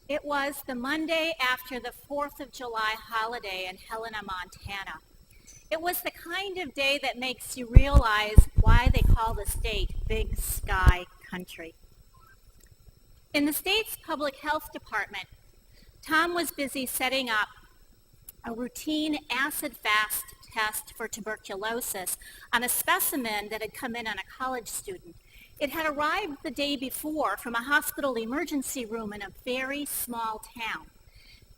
It was the Monday after the 4th of July holiday in Helena, Montana. It was the kind of day that makes you realize why they call the state Big Sky Country. In the state's public health department, Tom was busy setting up a routine acid-fast test for tuberculosis on a specimen that had come in on a college student. It had arrived the day before from a hospital emergency room in a very small town.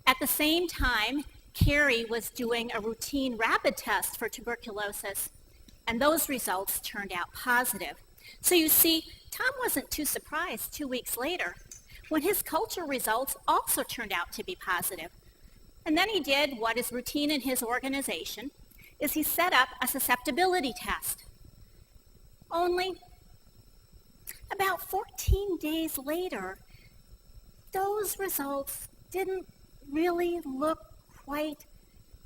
At the same time, Carrie was doing a routine rapid test for tuberculosis, and those results turned out positive. So you see, Tom wasn't too surprised 2 weeks later when his culture results also turned out to be positive. And then he did what is routine in his organization, is he set up a susceptibility test. Only about 14 days later, those results didn't really look quite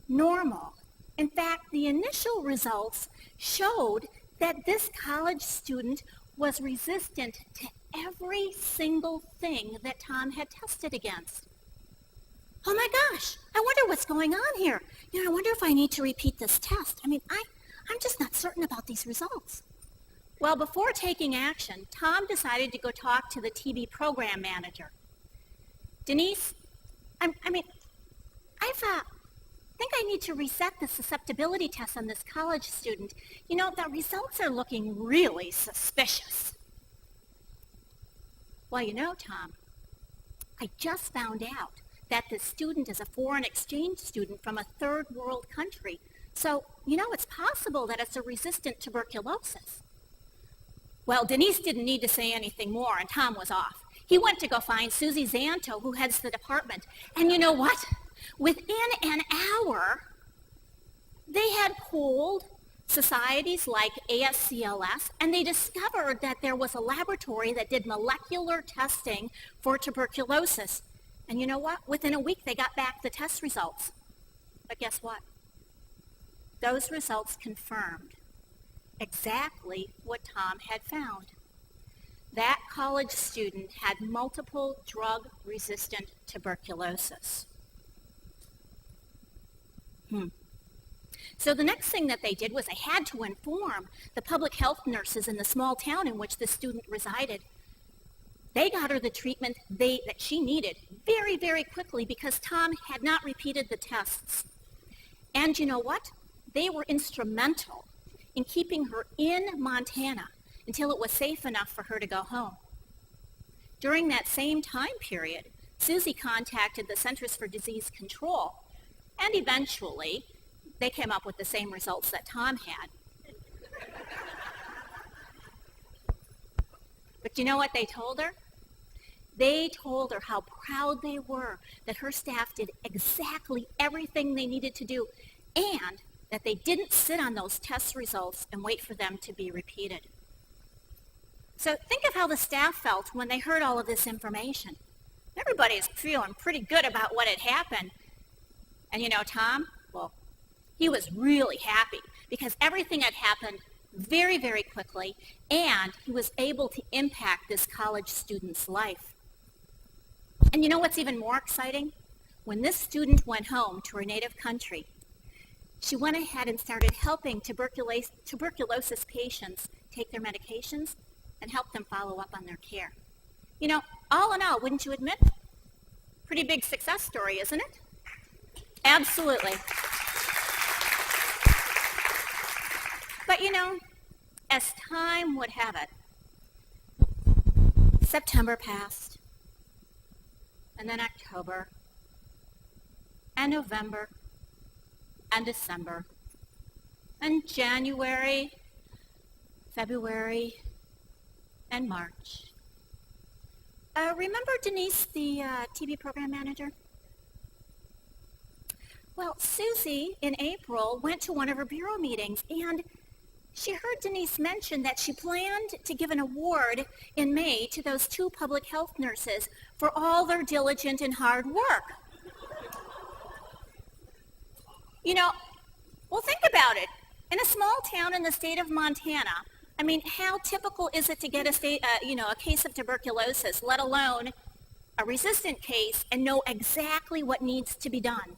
normal. In fact, the initial results showed that this college student was resistant to every single thing that Tom had tested against. Oh my gosh, I wonder what's going on here. I wonder if I need to repeat this test. I'm just not certain about these results. Well, before taking action, Tom decided to go talk to the TB program manager. Denise, I think I need to reset the susceptibility test on this college student. The results are looking really suspicious. Well, Tom, I just found out that this student is a foreign exchange student from a third world country. So, it's possible that it's a resistant tuberculosis. Well, Denise didn't need to say anything more, and Tom was off. He went to go find Susie Zanto, who heads the department. And you know what? Within an hour, they had polled societies like ASCLS, and they discovered that there was a laboratory that did molecular testing for tuberculosis. And you know what? Within a week, they got back the test results. But guess what? Those results confirmed exactly what Tom had found. That college student had multiple drug-resistant tuberculosis. So the next thing that they did was they had to inform the public health nurses in the small town in which the student resided. They got her the treatment that she needed very, very quickly because Tom had not repeated the tests. And you know what? They were instrumental in keeping her in Montana until it was safe enough for her to go home. During that same time period, Susie contacted the Centers for Disease Control, and eventually they came up with the same results that Tom had. But you know what they told her? They told her how proud they were that her staff did exactly everything they needed to do, and that they didn't sit on those test results and wait for them to be repeated. So think of how the staff felt when they heard all of this information. Everybody is feeling pretty good about what had happened. And Tom, well, he was really happy because everything had happened very, very quickly, and he was able to impact this college student's life. And you know what's even more exciting? When this student went home to her native country, she went ahead and started helping tuberculosis patients take their medications and help them follow up on their care. All in all, wouldn't you admit? Pretty big success story, isn't it? Absolutely. But as time would have it, September passed, and then October, and November, and December, and January, February, and March. Remember Denise, the TB program manager? Well, Susie, in April, went to one of her bureau meetings, and she heard Denise mention that she planned to give an award in May to those 2 public health nurses for all their diligent and hard work. Well, think about it. In a small town in the state of Montana, how typical is it to get a case of tuberculosis, let alone a resistant case and know exactly what needs to be done.